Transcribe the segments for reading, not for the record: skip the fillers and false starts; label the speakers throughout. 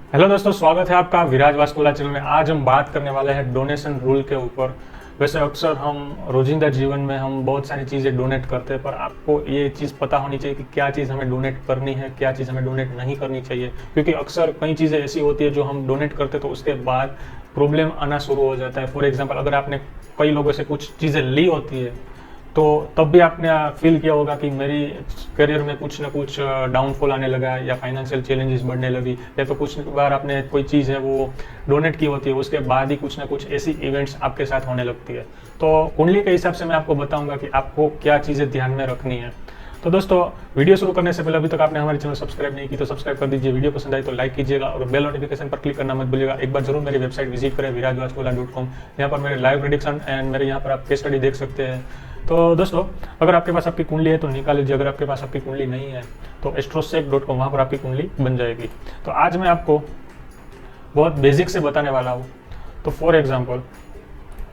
Speaker 1: Hello दोस्तों, स्वागत है आपका विराज वास्तुकला चैनल में। आज हम बात करने वाले हैं डोनेशन रूल के ऊपर। वैसे अक्सर हम रोजिंदा जीवन में हम बहुत सारी चीज़ें डोनेट करते हैं, पर आपको ये चीज़ पता होनी चाहिए कि क्या चीज़ हमें डोनेट करनी है, क्या चीज़ हमें डोनेट नहीं करनी चाहिए। क्योंकि अक्सर कई चीज़ें ऐसी होती है जो हम डोनेट करते हैं तो उसके बाद प्रॉब्लम आना शुरू हो जाता है। फॉर एग्जाम्पल, अगर आपने कई लोगों से कुछ चीज़ें ली होती है तो तब भी आपने फील किया होगा कि मेरी करियर में कुछ ना कुछ डाउनफॉल आने लगा या फाइनेंशियल चैलेंजेस बढ़ने लगी, या तो कुछ बार आपने कोई चीज़ है वो डोनेट की होती है, उसके बाद ही कुछ ना कुछ ऐसी इवेंट्स आपके साथ होने लगती है। तो कुंडली के हिसाब से मैं आपको बताऊंगा कि आपको क्या चीज़ें ध्यान में रखनी है। तो दोस्तों, वीडियो शुरू करने से पहले अभी तक आपने हमारे चैनल सब्सक्राइब नहीं की तो सब्सक्राइब कर दीजिए। वीडियो पसंद आई तो लाइक कीजिएगा और बेल नोटिफिकेशन पर क्लिक करना मत भूलिएगा। एक बार जरूर मेरी वेबसाइट विजिट करें virazvastuala.com। यहाँ पर मेरे लाइव प्रेडिक्शन एंड मेरे यहाँ पर आप केस स्टडी देख सकते हैं। तो दोस्तों, अगर आपके पास आपकी कुंडली है तो निकाल लीजिए। अगर आपके पास आपकी कुंडली नहीं है तो astrosec.com, वहाँ पर आपकी कुंडली बन जाएगी। तो आज मैं आपको बहुत बेसिक से बताने वाला हूँ। तो फॉर एग्जांपल,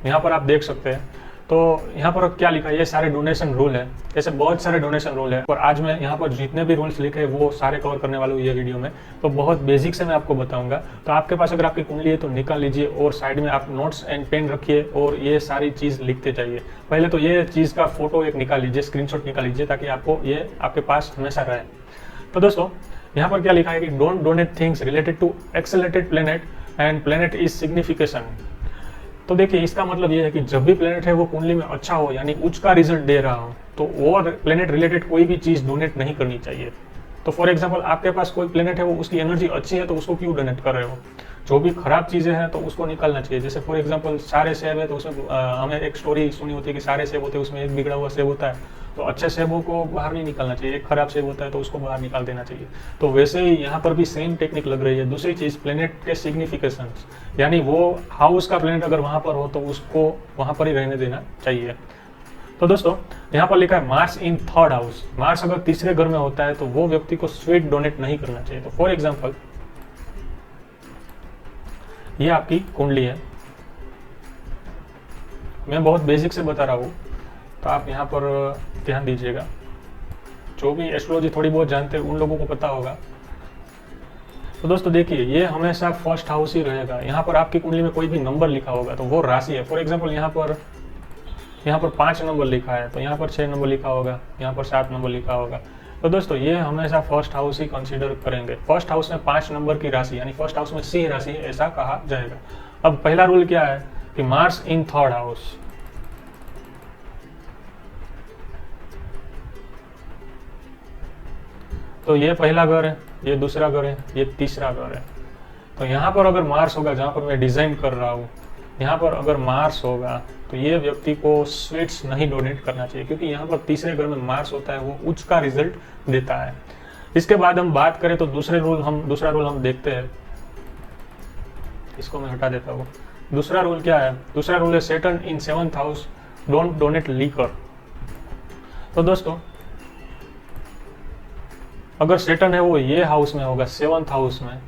Speaker 1: यहाँ पर आप देख सकते हैं, तो यहाँ पर क्या लिखा है, ये सारे डोनेशन रूल है। ऐसे बहुत सारे डोनेशन रूल है और आज मैं यहाँ पर जितने भी रूल्स लिखे हैं वो सारे कवर करने वाला हूँ ये वीडियो में। तो बहुत बेसिक से मैं आपको बताऊंगा। तो आपके पास अगर आपकी कुंडली है तो निकाल लीजिए और साइड में आप नोट्स एंड पेन रखिए और ये सारी चीज़ लिखते जाइए। पहले तो ये चीज़ का फोटो एक निकाल लीजिए, स्क्रीनशॉट निकाल लीजिए, ताकि आपको ये आपके पास हमेशा रहे। तो दोस्तों, यहाँ पर क्या लिखा है कि don't donate things related to accelerated planet and planet is signification. तो देखिए, इसका मतलब ये है कि जब भी प्लेनेट है वो कुंडली में अच्छा हो, यानी उच्च का रिजल्ट दे रहा हो, तो वो प्लेनेट रिलेटेड कोई भी चीज़ डोनेट नहीं करनी चाहिए। तो फॉर एग्जांपल, आपके पास कोई प्लेनेट है, वो उसकी एनर्जी अच्छी है तो उसको क्यों डोनेट कर रहे हो। जो भी खराब चीज़ें हैं तो उसको निकालना चाहिए। जैसे फॉर एग्जांपल, सारे सेब है तो उसमें हमें एक स्टोरी सुनी होती है कि सारे सेब होते हैं, उसमें एक बिगड़ा हुआ सेब होता है। तो अच्छे सेबों को बाहर नहीं निकालना चाहिए, एक खराब सेब होता है तो उसको बाहर निकाल देना चाहिए। तो वैसे ही यहाँ पर भी सेम टेक्निक लग रही है। दूसरी चीज़, प्लेनेट के सिग्निफिकेशन, यानी वो हाउस का प्लेनेट अगर वहाँ पर हो तो उसको वहाँ पर ही रहने देना चाहिए। तो दोस्तों, यहाँ पर लिखा है Mars in third house. Mars अगर तीसरे घर में होता है तो वो व्यक्ति को स्वीट डोनेट नहीं करना चाहिए। तो फॉर एग्जाम्पल, ये आपकी कुंडली है, मैं बहुत बेसिक से बता रहा हूँ तो आप यहाँ पर ध्यान दीजिएगा। जो भी एस्ट्रोलॉजी थोड़ी बहुत जानते हैं उन लोगों को पता होगा। तो दोस्तों देखिए, ये हमेशा फर्स्ट हाउस ही रहेगा। यहाँ पर आपकी कुंडली में कोई भी नंबर लिखा होगा तो वो राशि है। फॉर एग्जांपल, यहाँ पर 5 नंबर लिखा है तो यहाँ पर 6 नंबर लिखा होगा, यहाँ पर 7 नंबर लिखा होगा। तो दोस्तों, ये हमेशा फर्स्ट हाउस ही कंसीडर करेंगे। फर्स्ट हाउस में 5 नंबर की राशि, यानी फर्स्ट हाउस में सिंह राशि, ऐसा कहा जाएगा। अब पहला रूल क्या है कि मार्स इन थर्ड हाउस। तो ये पहला घर है, ये दूसरा घर है, ये तीसरा घर है। तो यहाँ पर अगर मार्स होगा, जहाँ पर मैं डिजाइन कर रहा हूँ, यहाँ पर अगर मार्स होगा तो ये व्यक्ति को स्वीट्स नहीं डोनेट करना चाहिए, क्योंकि यहाँ पर तीसरे घर में मार्स होता है, वो उच्च का रिजल्ट देता है। इसके बाद हम बात करें तो दूसरा रूल हम देखते हैं। इसको मैं हटा देता हूँ। दूसरा रूल क्या है? दूसरा रूल है Saturn in 7th house, don't donate liquor. तो दोस्तों, अगर सैटर्न है वो ये हाउस में होगा, 7th हाउस में,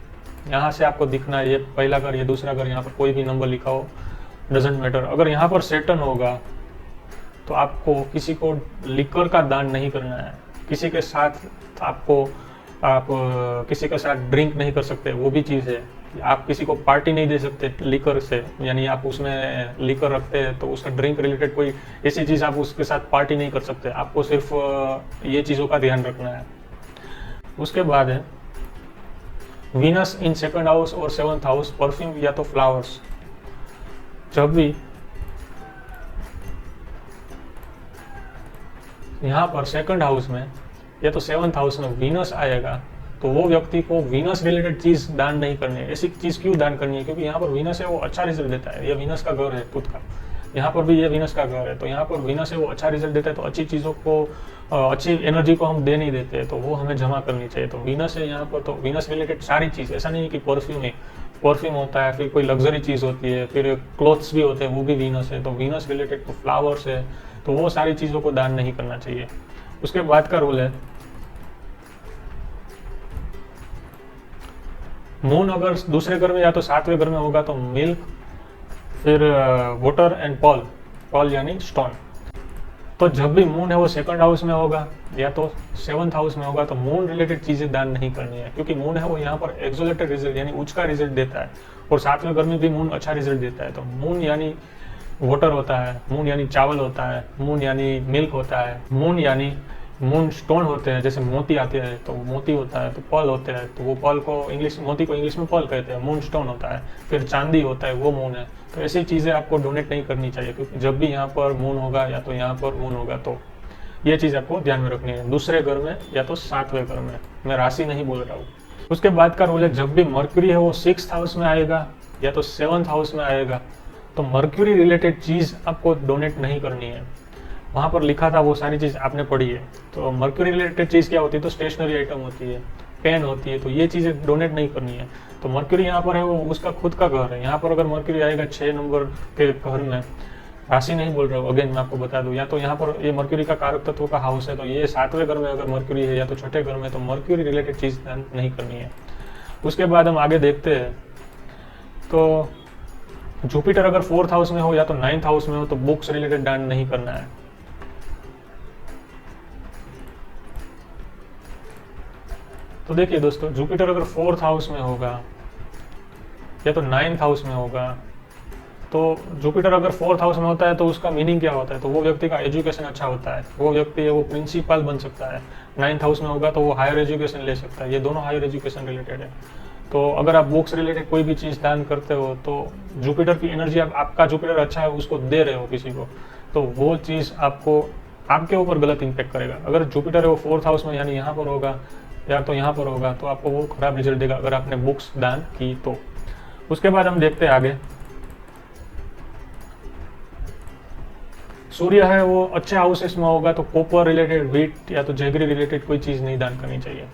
Speaker 1: यहाँ से आपको दिखना है, ये पहला घर, ये दूसरा घर, यहाँ पर कोई भी नंबर लिखा हो, डजेंट मैटर। अगर यहाँ पर सैटर्न होगा तो आपको किसी को लिकर का दान नहीं करना है। किसी के साथ आप किसी के साथ ड्रिंक नहीं कर सकते, वो भी चीज़ है। आप किसी को पार्टी नहीं दे सकते लिकर से, यानी आप उसमें लिकर रखते हैं तो उसका ड्रिंक रिलेटेड कोई ऐसी चीज़ आप उसके साथ पार्टी नहीं कर सकते। आपको सिर्फ ये चीज़ों का ध्यान रखना है। उसके बाद है वीनस इन 2nd हाउस और 7th हाउस, परफ्यूम या तो फ्लावर्स। जब भी यहाँ पर 2nd हाउस में या तो 7th हाउस में वीनस आएगा तो वो व्यक्ति को वीनस रिलेटेड चीज दान नहीं करनी है। ऐसी चीज क्यों दान करनी है? क्योंकि यहाँ पर वीनस है, वो अच्छा रिजल्ट देता है। ये वीनस का घर है खुद का, यहाँ पर भी ये वीनस का घर है, तो यहाँ पर वीनस है वो अच्छा रिजल्ट देता है। तो अच्छी चीज़ों को, अच्छी एनर्जी को हम दे नहीं देते, तो वो हमें जमा करनी चाहिए। तो वीनस है यहाँ पर, तो वीनस रिलेटेड सारी चीज़, ऐसा नहीं है कि परफ्यूम होता है, फिर कोई लग्जरी चीज़ होती है, फिर क्लोथ्स भी होते हैं, वो भी वीनस है। तो वीनस रिलेटेड तो फ्लावर्स है, तो वो सारी चीज़ों को दान नहीं करना चाहिए। उसके बाद का रूल है मून अगर दूसरे घर में या तो 7वें घर में होगा तो मिल्क, फिर वाटर एंड पॉल यानी स्टोन। तो जब भी मून है वो सेकंड हाउस में होगा या तो सेवंथ हाउस में होगा, तो मून रिलेटेड चीजें दान नहीं करनी है, क्योंकि मून है वो यहाँ पर एक्सोलेटेड रिजल्ट यानी उच्च का रिजल्ट देता है, और सातवें घर में भी मून अच्छा रिजल्ट देता है। तो मून यानी वाटर होता है, मून यानी चावल होता है, मून यानी मिल्क होता है, मून यानी मून स्टोन होते हैं, जैसे मोती आते हैं तो मोती होता है, तो पर्ल होते हैं, तो वो पर्ल को मोती को इंग्लिश में पर्ल कहते हैं, मून स्टोन होता है। फिर चांदी होता है, वो मून है। तो ऐसी चीज़ें आपको डोनेट नहीं करनी चाहिए, क्योंकि जब भी यहाँ पर मून होगा या तो यहाँ पर मून होगा, तो ये चीज़ आपको ध्यान में रखनी है, दूसरे घर में या तो सातवें घर में। मैं राशि नहीं बोल रहा हूँ। उसके बाद का रूल है, जब भी मर्क्यूरी है वो 6th हाउस में आएगा या तो 7th हाउस में आएगा, तो मर्क्यूरी रिलेटेड चीज़ आपको डोनेट नहीं करनी है। वहाँ पर लिखा था, वो सारी चीज़ आपने पढ़ी है। तो मर्क्यूरी रिलेटेड चीज़ क्या होती है, तो स्टेशनरी आइटम होती है, पेन होती है, तो ये चीज़ें डोनेट नहीं करनी है। तो मर्क्यूरी यहाँ पर है वो उसका खुद का घर है। यहाँ पर अगर मर्क्यूरी आएगा 6 नंबर के घर में, राशि नहीं बोल रहा हूँ, अगेन मैं आपको बता दूँ, या तो यहाँ पर ये मर्क्यूरी का कारक तत्व का हाउस है, तो ये 7वें घर में अगर मर्क्यूरी है या तो छठे घर में, तो मर्क्यूरी रिलेटेड चीज़ नहीं करनी है। उसके बाद हम आगे देखते हैं, तो जुपिटर अगर 4th हाउस में हो या तो 9th हाउस में हो, तो बुक्स रिलेटेड दान नहीं करना है। तो देखिए दोस्तों, जुपिटर अगर 4th हाउस में होगा या तो 9th हाउस में होगा, तो जुपिटर अगर 4th हाउस में होता है तो उसका मीनिंग क्या होता है, तो वो व्यक्ति का एजुकेशन अच्छा होता है, वो व्यक्ति है वो प्रिंसिपल बन सकता है। 9th हाउस में होगा तो वो हायर एजुकेशन ले सकता है, ये दोनों हायर एजुकेशन रिलेटेड है। तो अगर आप बुक्स रिलेटेड कोई भी चीज़ दान करते हो, तो जुपिटर की एनर्जी आपका जुपिटर अच्छा है उसको दे रहे हो किसी को, तो वो चीज़ आपको आपके ऊपर गलत इम्पेक्ट करेगा। अगर जुपिटर है वो 4th हाउस में यानी यहाँ पर होगा या तो यहाँ पर होगा, तो आपको वो खराब रिजल्ट देगा अगर आपने बुक्स दान की तो। उसके बाद हम देखते हैं आगे, सूर्य है वो अच्छे हाउसेस में होगा, तो कॉपर रिलेटेड, व्हीट या तो जेगरी रिलेटेड कोई चीज़ नहीं दान करनी चाहिए,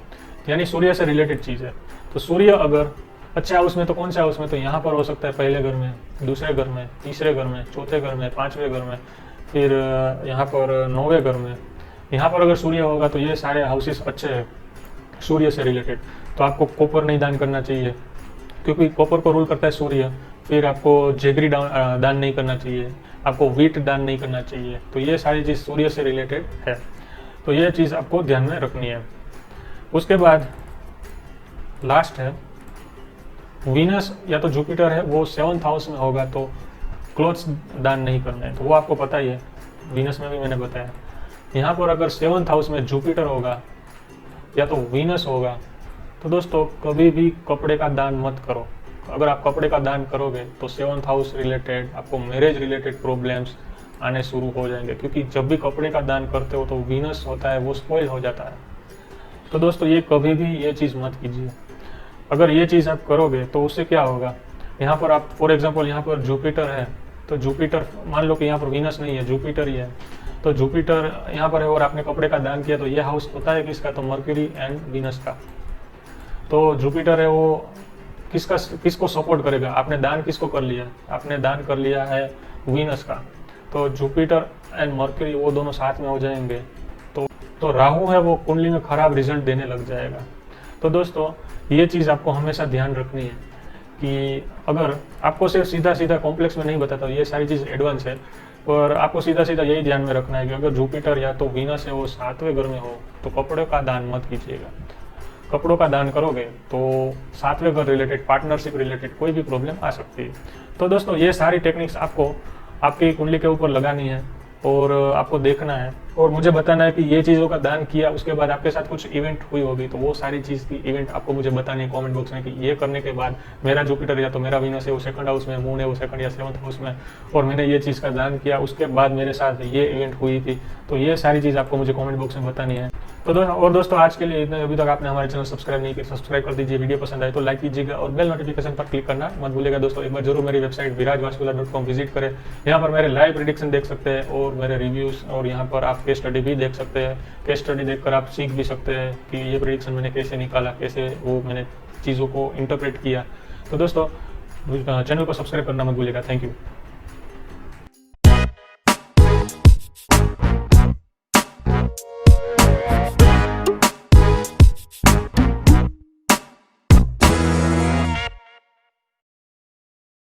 Speaker 1: यानी सूर्य से रिलेटेड चीज़ है। तो सूर्य अगर अच्छे हाउस में, तो कौन से हाउस में, तो यहाँ पर हो सकता है पहले घर में, दूसरे घर में, तीसरे घर में, चौथे घर में, 5वें घर में, फिर यहाँ पर 9वें घर में। यहाँ पर अगर सूर्य होगा तो ये सारे हाउसेस अच्छे हैं सूर्य से रिलेटेड, तो आपको कॉपर नहीं दान करना चाहिए, क्योंकि कॉपर को रूल करता है सूर्य। फिर आपको जेगरी दान नहीं करना चाहिए, आपको व्हीट दान नहीं करना चाहिए। तो ये सारी चीज़ सूर्य से रिलेटेड है, तो ये चीज़ आपको ध्यान में रखनी है। उसके बाद लास्ट है वीनस या तो जुपिटर है वो 7th हाउस में होगा, तो क्लोथ्स दान नहीं करना है, तो वो आपको पता ही है, वीनस में भी मैंने बताया। यहाँ पर अगर 7th हाउस में जुपिटर होगा या तो वीनस होगा, तो दोस्तों कभी भी कपड़े का दान मत करो। अगर आप कपड़े का दान करोगे तो 7th हाउस रिलेटेड आपको मैरिज रिलेटेड प्रॉब्लम्स आने शुरू हो जाएंगे, क्योंकि जब भी कपड़े का दान करते हो तो वीनस होता है वो स्पॉइल हो जाता है। तो दोस्तों ये कभी भी ये चीज़ मत कीजिए। अगर ये चीज़ आप करोगे तो उससे क्या होगा, यहाँ पर आप फॉर एग्जांपल यहाँ पर जुपिटर है, तो जुपिटर मान लो कि यहाँ पर वीनस नहीं है, जुपिटर ही है, तो जुपिटर यहाँ पर है और आपने कपड़े का दान किया, तो ये हाउस होता है किसका, तो मर्क्यूरी एंड वीनस का। तो जुपिटर है वो किसको सपोर्ट करेगा, आपने दान किसको कर लिया, आपने दान कर लिया है वीनस का, तो जुपिटर एंड मर्क्यूरी वो दोनों साथ में हो जाएंगे, तो राहु है वो कुंडली में खराब रिजल्ट देने लग जाएगा। तो दोस्तों ये चीज़ आपको हमेशा ध्यान रखनी है कि अगर आपको सिर्फ सीधा सीधा कॉम्प्लेक्स में नहीं बताता, ये सारी चीज़ एडवांस है, पर आपको सीधा सीधा यही ध्यान में रखना है कि अगर जुपिटर या तो वीनस है वो 7वें घर में हो, तो कपड़ों का दान मत कीजिएगा। कपड़ों का दान करोगे तो 7वें घर रिलेटेड, पार्टनरशिप रिलेटेड कोई भी प्रॉब्लम आ सकती है। तो दोस्तों ये सारी टेक्निक्स आपको आपकी कुंडली के ऊपर लगानी है और आपको देखना है और मुझे बताना है कि ये चीज़ों का दान किया, उसके बाद आपके साथ कुछ इवेंट हुई होगी, तो वो सारी चीज़ की इवेंट आपको मुझे बतानी है कमेंट बॉक्स में कि ये करने के बाद मेरा जुपिटर या तो मेरा वीनस है वो 2nd हाउस में, मून है वो 2nd या 7th हाउस में, और मैंने ये चीज़ का दान किया, उसके बाद मेरे साथ ये इवेंट हुई थी। तो ये सारी चीज़ आपको मुझे कॉमेंट बॉक्स में बतानी है। तो दोस्तों आज के लिए इतना। अभी तक आपने हमारे चैनल सब्सक्राइब नहीं किया, सब्सक्राइब कर दीजिए। वीडियो पसंद आए तो लाइक कीजिएगा और बेल नोटिफिकेशन पर क्लिक करना मत भूलिएगा। दोस्तों एक बार जरूर मेरी वेबसाइट virajvascula.com विजिट करें, यहाँ पर मेरे लाइव प्रेडिक्शन देख सकते हैं और मेरे रिव्यूज़, और यहाँ पर आप केस स्टडी भी देख सकते हैं। केस स्टडी देखकर आप सीख भी सकते हैं कि ये प्रेडिक्शन मैंने कैसे निकाला, कैसे वो मैंने चीज़ों को इंटरप्रेट किया। तो दोस्तों चैनल को सब्सक्राइब करना मत भूलिएगा। Thank you.